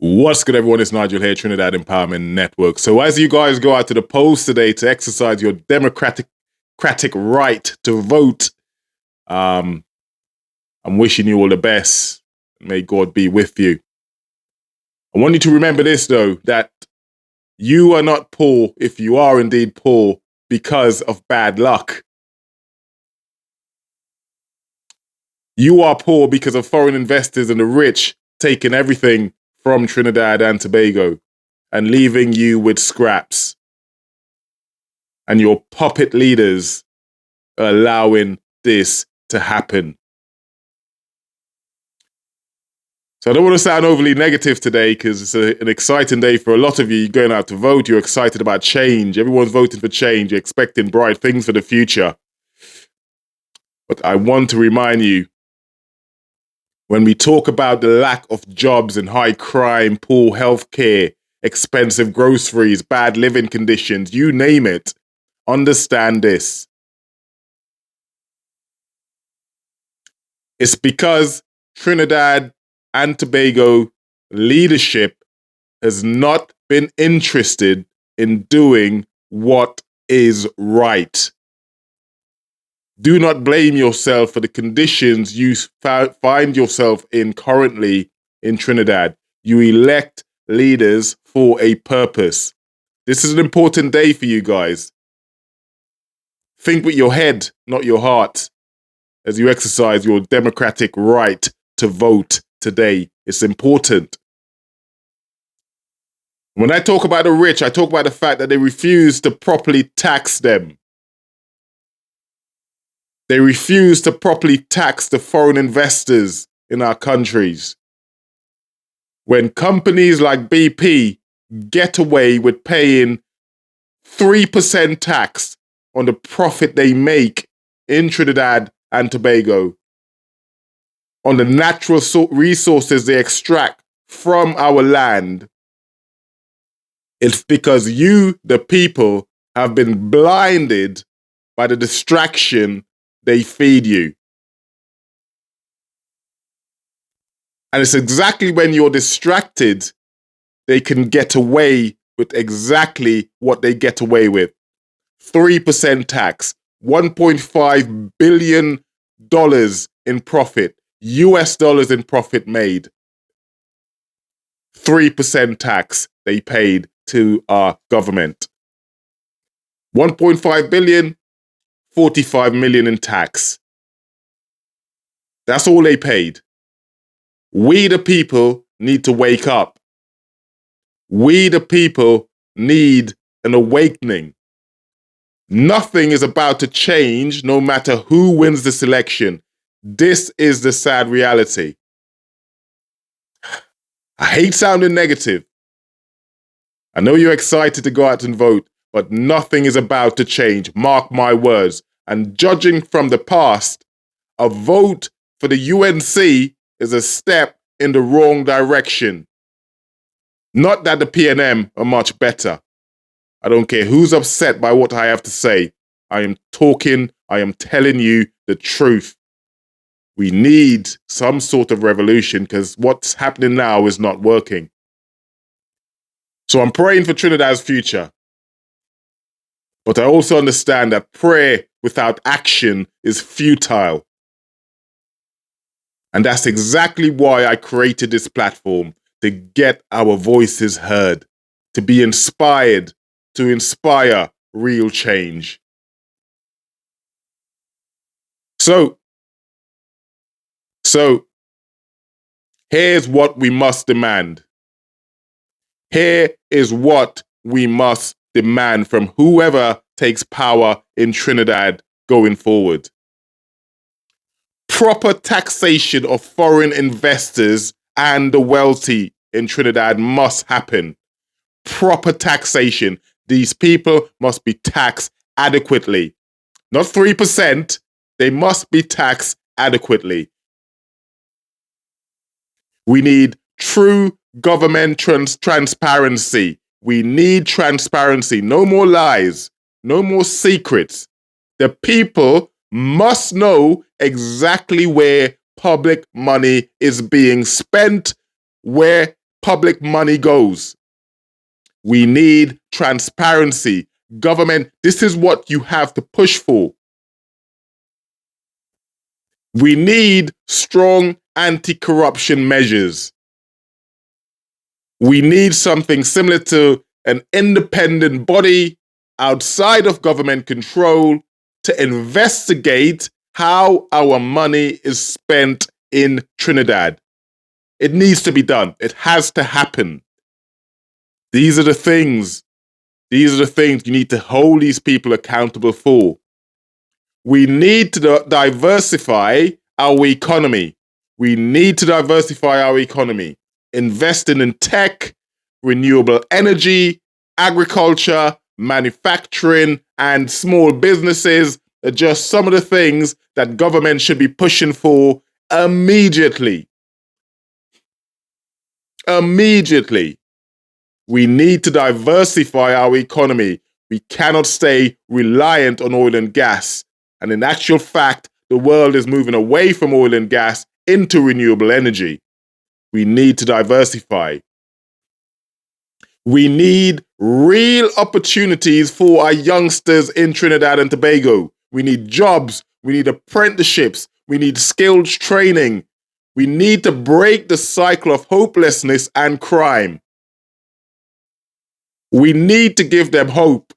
What's good, everyone? It's Nigel here, Trinidad Empowerment Network. So as you guys go out to the polls today to exercise your democratic right to vote, I'm wishing you all the best. May God be with you. I want you to remember this, though, that you are not poor if you are indeed poor because of bad luck. You are poor because of foreign investors and the rich taking everything from Trinidad and Tobago and leaving you with scraps. And your puppet leaders are allowing this to happen. So I don't want to sound overly negative today because it's an exciting day for a lot of you. You're going out to vote. You're excited about change. Everyone's voting for change. You're expecting bright things for the future. But I want to remind you, when we talk about the lack of jobs and high crime, poor healthcare, expensive groceries, bad living conditions, you name it, understand this. It's because Trinidad and Tobago leadership has not been interested in doing what is right. Do not blame yourself for the conditions you find yourself in currently in Trinidad. You elect leaders for a purpose. This is an important day for you guys. Think with your head, not your heart, as you exercise your democratic right to vote today. It's important. When I talk about the rich, I talk about the fact that they refuse to properly tax them. They refuse to properly tax the foreign investors in our countries. When companies like BP get away with paying 3% tax on the profit they make in Trinidad and Tobago, on the natural resources they extract from our land, it's because you, the people, have been blinded by the distraction they feed you. And it's exactly when you're distracted, they can get away with exactly what they get away with. 3% tax, $1.5 billion in profit, US dollars in profit made. 3% tax they paid to our government. 1.5 billion, 45 million in tax. That's all they paid. We, the people, need to wake up. We, the people, need an awakening. Nothing is about to change no matter who wins this election. This is the sad reality. I hate sounding negative. I know you're excited to go out and vote, but nothing is about to change. Mark my words. And judging from the past, a vote for the UNC is a step in the wrong direction. Not that the PNM are much better. I don't care who's upset by what I have to say. I am telling you the truth. We need some sort of revolution because what's happening now is not working. So I'm praying for Trinidad's future. But I also understand that prayer without action is futile. And that's exactly why I created this platform, to get our voices heard, to be inspired, to inspire real change. So here's what we must demand. Here is what we must demand from whoever takes power in Trinidad going forward. Proper taxation of foreign investors and the wealthy in Trinidad must happen. Proper taxation. These people must be taxed adequately. Not 3%. They must be taxed adequately. We need true government transparency. We need transparency. No more lies. No more secrets. The people must know exactly where public money is being spent, where public money goes. We need transparency. Government, this is what you have to push for. We need strong anti-corruption measures. We need something similar to an independent body outside of government control to investigate how our money is spent in Trinidad. It needs to be done. It has to happen. These are the things you need to hold these people accountable for. We need to diversify our economy. We need to diversify our economy. Investing in tech, renewable energy, agriculture, manufacturing, and small businesses are just some of the things that government should be pushing for immediately. Immediately. We need to diversify our economy. We cannot stay reliant on oil and gas. And in actual fact, the world is moving away from oil and gas into renewable energy. We need to diversify. We need real opportunities for our youngsters in Trinidad and Tobago. We need jobs. We need apprenticeships. We need skilled training. We need to break the cycle of hopelessness and crime. We need to give them hope.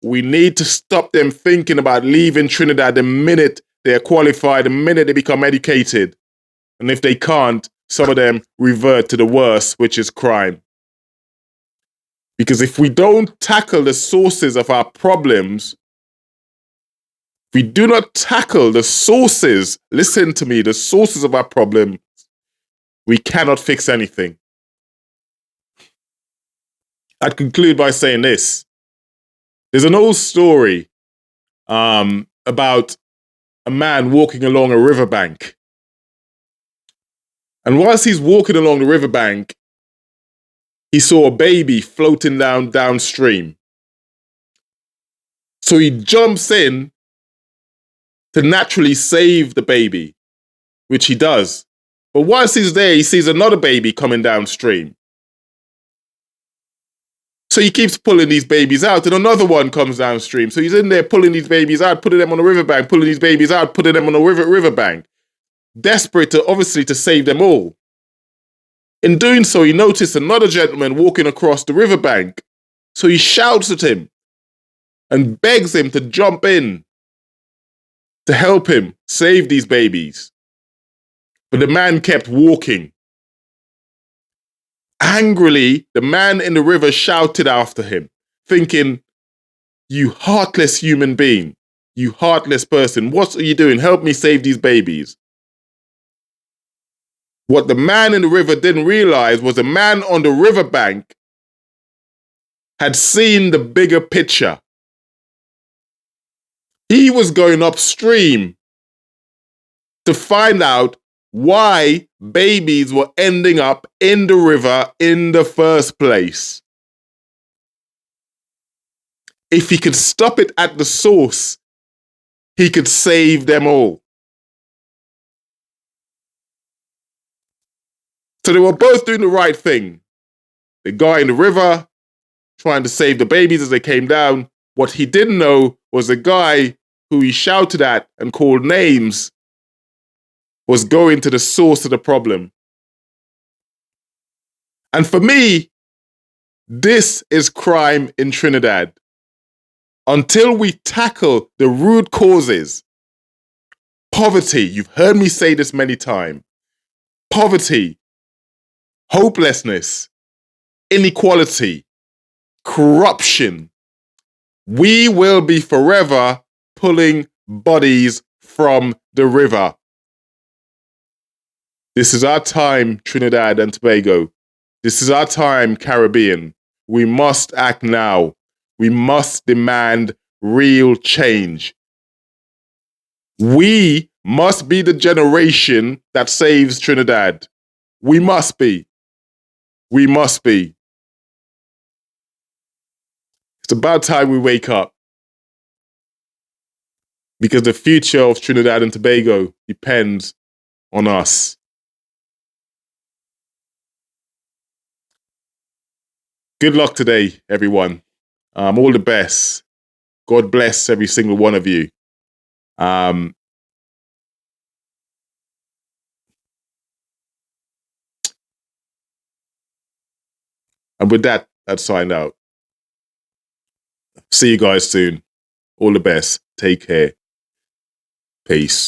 We need to stop them thinking about leaving Trinidad the minute they're qualified, the minute they become educated. And if they can't, some of them revert to the worst, which is crime. Because if we don't tackle the sources of our problems, if we do not tackle the sources, listen to me, the sources of our problem, we cannot fix anything. I'd conclude by saying this. There's an old story about a man walking along a riverbank. And whilst he's walking along the riverbank, he saw a baby floating downstream. So he jumps in to naturally save the baby, which he does. But whilst he's there, he sees another baby coming downstream. So he keeps pulling these babies out, and another one comes downstream. So he's in there pulling these babies out, putting them on the riverbank, pulling these babies out, putting them on the riverbank, desperate to save them all. In doing so, he noticed another gentleman walking across the riverbank. So he shouts at him and begs him to jump in to help him save these babies. But the man kept walking. Angrily, the man in the river shouted after him, thinking, "You heartless human being, you heartless person, what are you doing? Help me save these babies." What the man in the river didn't realize was the man on the riverbank had seen the bigger picture. He was going upstream to find out why babies were ending up in the river in the first place. If he could stop it at the source, he could save them all. So they were both doing the right thing. The guy in the river trying to save the babies as they came down. What he didn't know was the guy who he shouted at and called names was going to the source of the problem. And for me, this is crime in Trinidad. Until we tackle the root causes, poverty, you've heard me say this many times, poverty, hopelessness, inequality, corruption, we will be forever pulling bodies from the river. This is our time, Trinidad and Tobago. This is our time, Caribbean. We must act now. We must demand real change. We must be the generation that saves Trinidad. We must be. We must be. It's about time we wake up. Because the future of Trinidad and Tobago depends on us. Good luck today, everyone. All the best. God bless every single one of you. And with that, I'd sign out. See you guys soon. All the best. Take care. Peace.